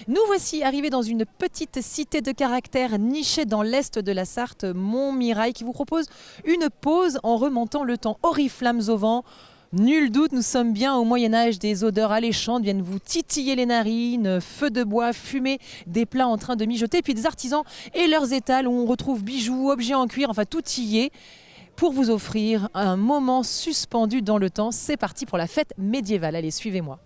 Nous voici arrivés dans une petite cité de caractère nichée dans l'est de la Sarthe, Montmirail, qui vous propose une pause en remontant le temps. Oriflammes au vent. Nul doute, nous sommes bien au Moyen-Âge, des odeurs alléchantes viennent vous titiller les narines, feu de bois, fumée, des plats en train de mijoter, puis des artisans et leurs étals où on retrouve bijoux, objets en cuir, enfin tout y est, pour vous offrir un moment suspendu dans le temps. C'est parti pour la fête médiévale, allez suivez-moi.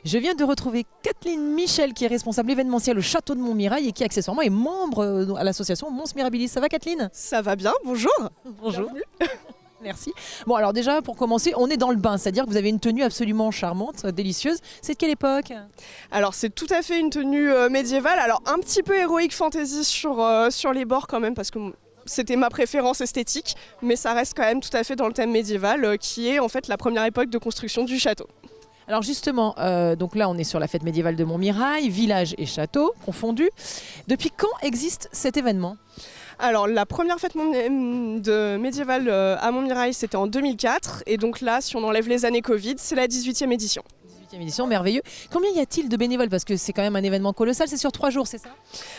Je viens de retrouver Kathleen Michel qui est responsable événementiel au château de Montmirail et qui accessoirement est membre à l'association Mons Mirabilis. Ça va Kathleen? Ça va bien, bonjour. Bonjour. Merci. Bon alors déjà pour commencer, on est dans le bain, c'est-à-dire que vous avez une tenue absolument charmante, délicieuse. C'est de quelle époque? Alors c'est tout à fait une tenue médiévale, alors un petit peu héroïque fantasy sur les bords quand même parce que c'était ma préférence esthétique, mais ça reste quand même tout à fait dans le thème médiéval qui est en fait la première époque de construction du château. Alors justement, donc là on est sur la fête médiévale de Montmirail, village et château confondus. Depuis quand existe cet événement? Alors la première fête médiévale à Montmirail c'était en 2004 et donc là si on enlève les années Covid c'est la 18e édition. 18e édition, merveilleux. Combien y a-t-il de bénévoles? Parce que c'est quand même un événement colossal, c'est sur 3 jours, c'est ça?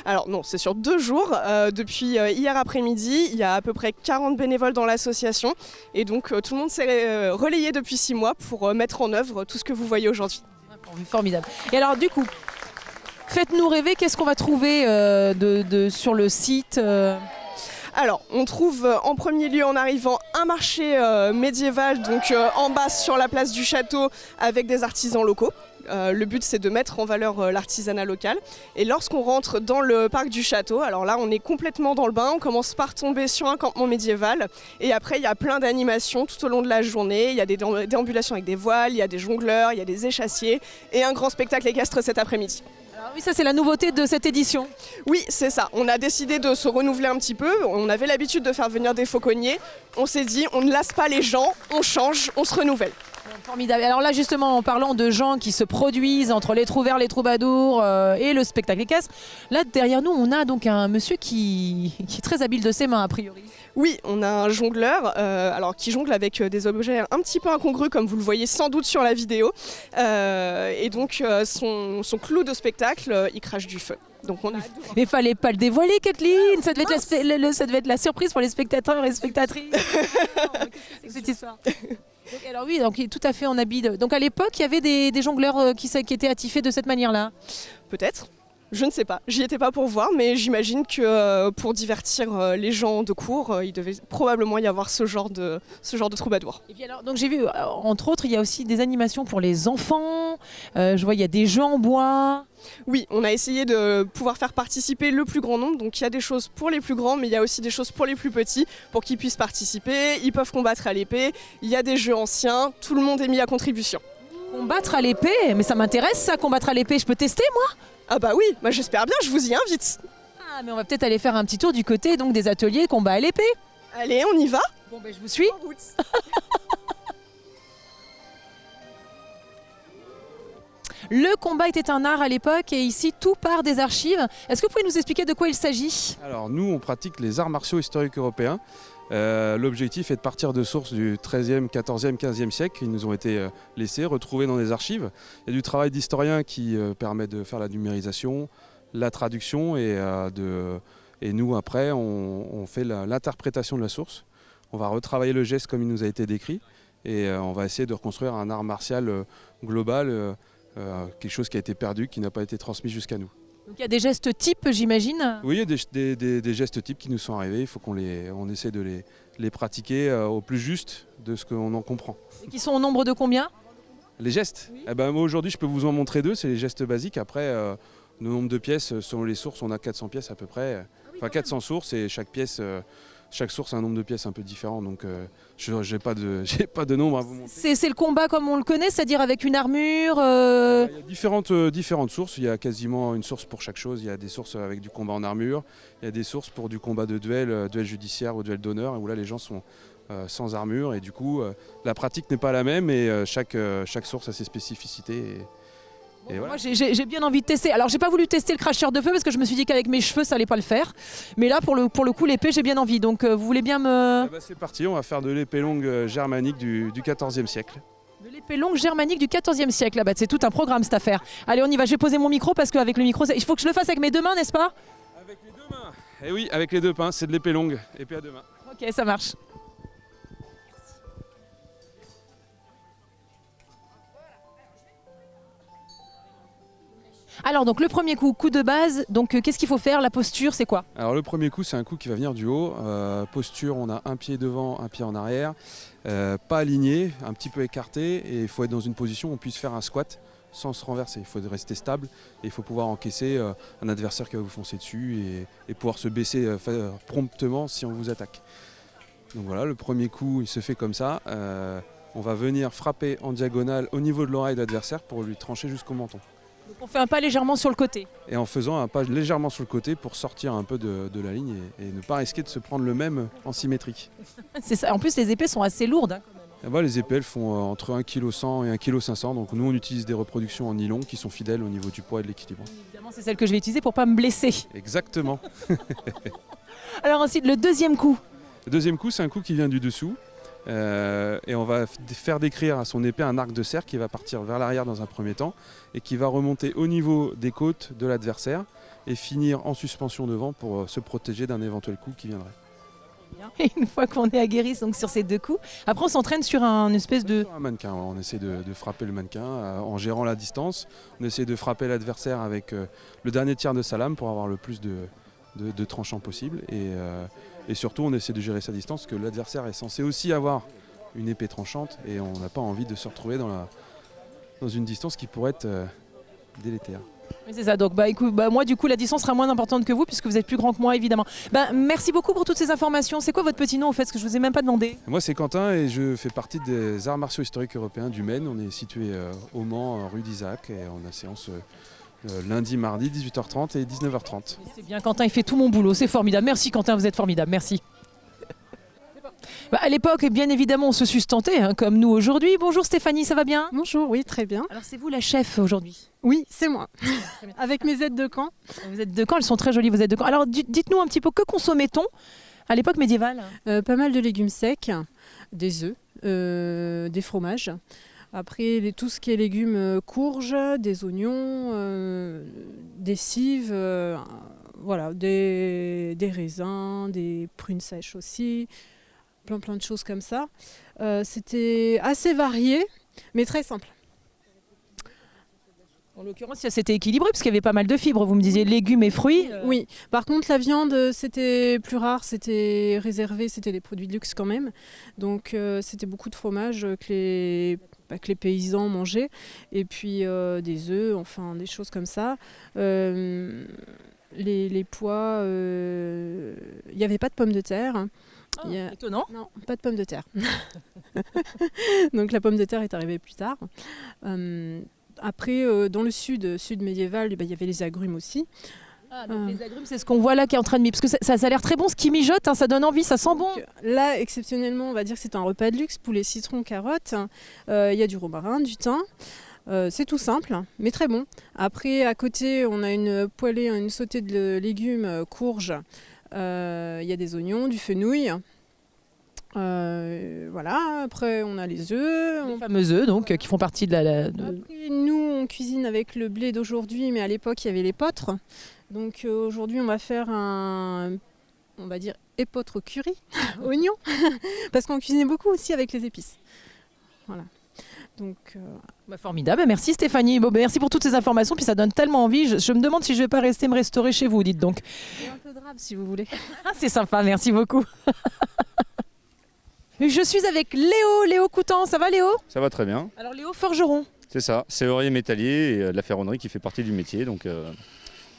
Alors non, c'est sur 2 jours. Depuis hier après-midi, il y a à peu près 40 bénévoles dans l'association. Et donc tout le monde s'est relayé depuis 6 mois pour mettre en œuvre tout ce que vous voyez aujourd'hui. Formidable. Et alors du coup, faites-nous rêver, qu'est-ce qu'on va trouver sur le site Alors, on trouve en premier lieu en arrivant un marché médiéval, donc en bas sur la place du château avec des artisans locaux. Le but c'est de mettre en valeur l'artisanat local. Et lorsqu'on rentre dans le parc du château, alors là on est complètement dans le bain, on commence par tomber sur un campement médiéval. Et après il y a plein d'animations tout au long de la journée. Il y a des déambulations avec des voiles, il y a des jongleurs, il y a des échassiers et un grand spectacle équestre cet après-midi. Oui, ça c'est la nouveauté de cette édition. Oui, c'est ça. On a décidé de se renouveler un petit peu. On avait l'habitude de faire venir des fauconniers. On s'est dit, on ne lasse pas les gens, on change, on se renouvelle. Formidable. Alors là justement en parlant de gens qui se produisent entre les trouvères, les troubadours et le spectacle équestre, là derrière nous on a donc un monsieur qui est très habile de ses mains a priori. Oui, on a un jongleur qui jongle avec des objets un petit peu incongrus comme vous le voyez sans doute sur la vidéo. Et donc son clou de spectacle, il crache du feu. Donc Mais fallait pas le dévoiler Kathleen, ça devait être la surprise pour les spectateurs et spectatrices. Qu'est-ce que c'est que cette histoire? Donc, alors oui, donc tout à fait en habit. Donc à l'époque, il y avait des jongleurs qui étaient attifés de cette manière-là. Peut-être. Je ne sais pas, j'y étais pas pour voir, mais j'imagine que pour divertir les gens de cour, il devait probablement y avoir ce genre de troubadour. Et puis alors, donc j'ai vu, entre autres, il y a aussi des animations pour les enfants. Je vois, il y a des jeux en bois. Oui, on a essayé de pouvoir faire participer le plus grand nombre. Donc il y a des choses pour les plus grands, mais il y a aussi des choses pour les plus petits, pour qu'ils puissent participer. Ils peuvent combattre à l'épée. Il y a des jeux anciens. Tout le monde est mis à contribution. Combattre à l'épée? Mais ça m'intéresse ça, combattre à l'épée. Je peux tester moi? Ah bah oui, moi j'espère bien, je vous y invite. Ah mais on va peut-être aller faire un petit tour du côté donc des ateliers combat à l'épée. Allez, on y va. Bon ben je vous suis. En route. Le combat était un art à l'époque et ici tout part des archives. Est-ce que vous pouvez nous expliquer de quoi il s'agit? Alors nous on pratique les arts martiaux historiques européens. L'objectif est de partir de sources du XIIIe, XIVe, XVe siècle qui nous ont été laissées, retrouvées dans les archives. Il y a du travail d'historien qui permet de faire la numérisation, la traduction et nous après on fait l'interprétation de la source. On va retravailler le geste comme il nous a été décrit et on va essayer de reconstruire un art martial global, quelque chose qui a été perdu, qui n'a pas été transmis jusqu'à nous. Donc il y a des gestes types, j'imagine? Oui, il y a des gestes types qui nous sont arrivés. Il faut qu'on essaie de les pratiquer au plus juste de ce qu'on en comprend. Et qui sont au nombre de combien? Les gestes? Oui. Eh ben, moi aujourd'hui je peux vous en montrer 2, c'est les gestes basiques. Après, le nombre de pièces, selon les sources, on a 400 pièces à peu près. Enfin 400 sources et chaque source a un nombre de pièces un peu différent. Donc je n'ai pas de nombre à vous montrer. C'est le combat comme on le connaît, c'est-à-dire avec une armure Il y a différentes sources, il y a quasiment une source pour chaque chose. Il y a des sources avec du combat en armure, il y a des sources pour du combat de duel judiciaire ou duel d'honneur, où là les gens sont sans armure et du coup la pratique n'est pas la même et chaque source a ses spécificités. Et voilà. Moi j'ai bien envie de tester. Alors j'ai pas voulu tester le cracheur de feu parce que je me suis dit qu'avec mes cheveux ça allait pas le faire. Mais là pour le coup l'épée j'ai bien envie. Donc vous voulez bien me... C'est parti, on va faire de l'épée longue germanique du XIVe siècle. De l'épée longue germanique du XIVe siècle. Là-bas, c'est tout un programme cette affaire. Allez, on y va. Je vais poser mon micro parce qu'avec le micro, il faut que je le fasse avec mes 2 mains, n'est-ce pas? Avec les 2 mains. Eh oui, avec les 2 pinces, c'est de l'épée longue, épée à 2 mains. Ok, ça marche. Alors, donc le premier coup de base. Donc, qu'est-ce qu'il faut faire? La posture, c'est quoi? Alors le premier coup, c'est un coup qui va venir du haut. Posture, on a un pied devant, un pied en arrière. Pas aligné, un petit peu écarté. Et il faut être dans une position où on puisse faire un squat sans se renverser. Il faut rester stable et il faut pouvoir encaisser un adversaire qui va vous foncer dessus et pouvoir se baisser promptement si on vous attaque. Donc voilà, le premier coup, il se fait comme ça. On va venir frapper en diagonale au niveau de l'oreille de l'adversaire pour lui trancher jusqu'au menton. Donc, on fait un pas légèrement sur le côté. Et en faisant un pas légèrement sur le côté pour sortir un peu de la ligne et ne pas risquer de se prendre le même en symétrique. C'est ça. En plus, les épées sont assez lourdes. Hein, quand même. Et voilà, les épées elles font entre 1,1 kg et 1,5 kg. Donc nous, on utilise des reproductions en nylon qui sont fidèles au niveau du poids et de l'équilibre. Évidemment, c'est celle que je vais utiliser pour pas me blesser. Exactement. Alors ensuite, le deuxième coup. Le deuxième coup, c'est un coup qui vient du dessous. Et on va faire décrire à son épée un arc de cercle qui va partir vers l'arrière dans un premier temps et qui va remonter au niveau des côtes de l'adversaire et finir en suspension devant pour se protéger d'un éventuel coup qui viendrait. Et une fois qu'on est aguerri donc, sur ces 2 coups, après on s'entraîne sur un espèce de... Sur un mannequin, on essaie de frapper le mannequin en gérant la distance. On essaie de frapper l'adversaire avec le dernier tiers de sa lame pour avoir le plus de tranchants possible. Et surtout, on essaie de gérer sa distance, parce que l'adversaire est censé aussi avoir une épée tranchante et on n'a pas envie de se retrouver dans une distance qui pourrait être délétère. Oui, c'est ça. Donc, écoute, moi, du coup, la distance sera moins importante que vous, puisque vous êtes plus grand que moi, évidemment. Merci beaucoup pour toutes ces informations. C'est quoi votre petit nom, au fait, ce que je vous ai même pas demandé? Moi, c'est Quentin et je fais partie des arts martiaux historiques européens du Maine. On est situé au Mans, rue d'Isaac, et on a séance lundi, mardi, 18h30 et 19h30. C'est bien, Quentin, il fait tout mon boulot. C'est formidable. Merci, Quentin, vous êtes formidable. Merci. À l'époque, bien évidemment, on se sustentait, hein, comme nous aujourd'hui. Bonjour Stéphanie, ça va bien? Bonjour, oui, très bien. Alors, c'est vous la chef aujourd'hui? Oui, c'est moi, avec mes aides de camp. Vous êtes de Caen, elles sont très jolies, vous êtes de Caen. Alors, dites-nous un petit peu, que consommait-on à l'époque médiévale? Pas mal de légumes secs, des œufs, des fromages. Après, tout ce qui est légumes, courges, des oignons, des cives, voilà, des raisins, des prunes sèches aussi, plein de choses comme ça. C'était assez varié, mais très simple. En l'occurrence, c'était équilibré parce qu'il y avait pas mal de fibres. Vous me disiez légumes et fruits. Oui, par contre la viande c'était plus rare, c'était réservé, c'était des produits de luxe quand même. Donc c'était beaucoup de fromage que les paysans mangeaient. Et puis des œufs, enfin des choses comme ça. Les pois, il n'y avait pas de pommes de terre. Étonnant. Non, pas de pommes de terre. Donc la pomme de terre est arrivée plus tard. Après, dans le sud médiéval, il y avait les agrumes aussi. Ah, donc les agrumes, c'est ce qu'on voit là qui est en train de parce que ça a l'air très bon, ce qui mijote, hein, ça donne envie, ça sent bon. Là, exceptionnellement, on va dire que c'est un repas de luxe, poulet, citron, carottes. Il y a du romarin, du thym. C'est tout simple, mais très bon. Après, à côté, on a une poêlée, une sautée de légumes, courges. Il y a des oignons, du fenouil. Voilà, après on a les œufs. Les fameux œufs donc, qui font partie de la... Après, nous on cuisine avec le blé d'aujourd'hui, mais à l'époque il y avait l'épeautre. Donc aujourd'hui on va faire on va dire épeautre au curry, oignon, parce qu'on cuisinait beaucoup aussi avec les épices. Voilà. Donc, formidable, merci Stéphanie. Bon, merci pour toutes ces informations, puis ça donne tellement envie. Je me demande si je vais pas rester me restaurer chez vous, dites donc. et un peu de rave si vous voulez. C'est sympa, merci beaucoup. Je suis avec Léo Coutan, ça va Léo? Ça va très bien. Alors Léo forgeron. C'est ça, serrurier métallier et de la ferronnerie qui fait partie du métier, donc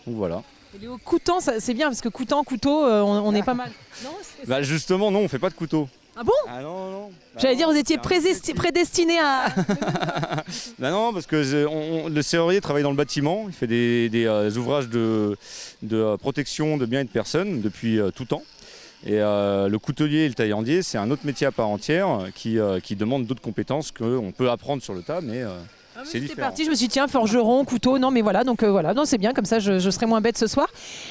voilà. Et Léo Coutan, c'est bien parce que couteau, on est pas mal. Non, justement non, on fait pas de couteau. Ah bon? Ah non. J'allais dire, vous étiez prédestiné à... Non, parce que le serrurier travaille dans le bâtiment, il fait des ouvrages de protection de biens et de personnes depuis tout temps. Et le coutelier et le taillandier, c'est un autre métier à part entière qui demande d'autres compétences qu'on peut apprendre sur le tas, mais c'est J'étais différent. partie, je me suis dit tiens, forgeron, couteau, non mais voilà, donc voilà, non c'est bien, comme ça je serai moins bête ce soir.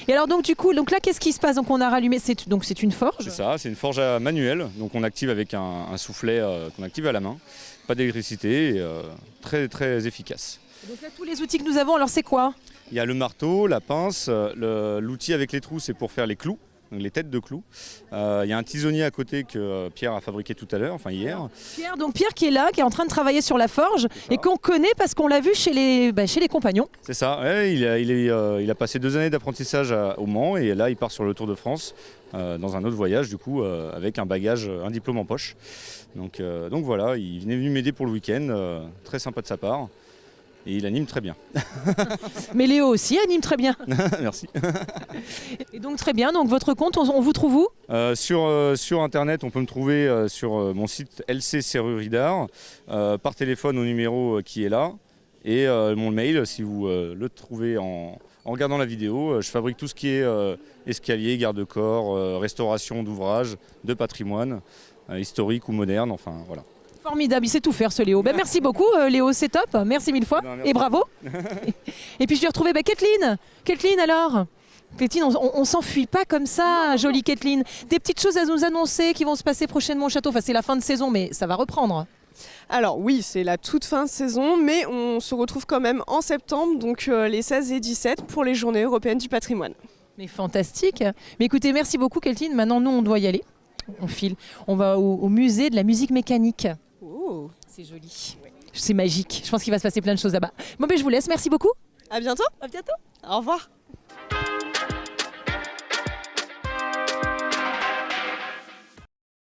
Et alors donc du coup, donc là qu'est-ce qui se passe? Donc on a rallumé, c'est une forge. C'est ça, c'est une forge à manuel, donc on active avec un soufflet qu'on active à la main. Pas d'électricité, et, très très efficace. Donc là tous les outils que nous avons, alors c'est quoi? Il y a le marteau, la pince, l'outil avec les trous, c'est pour faire les clous, donc les têtes de clous. Il y a un tisonnier à côté que Pierre a fabriqué tout à l'heure, enfin hier. Pierre qui est là, qui est en train de travailler sur la forge et qu'on connaît parce qu'on l'a vu chez les compagnons. C'est ça, ouais, il a passé 2 années d'apprentissage au Mans et là il part sur le Tour de France dans un autre voyage du coup avec un bagage, un diplôme en poche. Donc voilà, il est venu m'aider pour le week-end, très sympa de sa part. Et il anime très bien. Mais Léo aussi anime très bien. Merci. Et donc très bien, donc votre compte, on vous trouve où? Sur internet, on peut me trouver sur mon site LC Serrurerie d'Art, par téléphone au numéro qui est là, et mon mail si vous le trouvez en regardant la vidéo. Je fabrique tout ce qui est escalier, garde-corps, restauration d'ouvrages, de patrimoine, historique ou moderne, enfin voilà. Formidable, il sait tout faire ce Léo. Ben, merci beaucoup Léo, c'est top, merci 1000 fois Merci. et bravo. Et puis je vais retrouver Kathleen. Kathleen alors Kathleen, on s'enfuit pas comme ça, jolie Kathleen. Des petites choses à nous annoncer qui vont se passer prochainement au château. Enfin c'est la fin de saison mais ça va reprendre. Alors oui, c'est la toute fin de saison, mais on se retrouve quand même en septembre, donc les 16 et 17 pour les Journées européennes du patrimoine. Mais fantastique. Mais écoutez, merci beaucoup Kathleen. Maintenant nous on doit y aller. On file. On va au musée de la musique mécanique. Oh, C'est joli. C'est magique. Je pense qu'il va se passer plein de choses là-bas. Bon ben je vous laisse, merci beaucoup. à bientôt. À bientôt. Au revoir.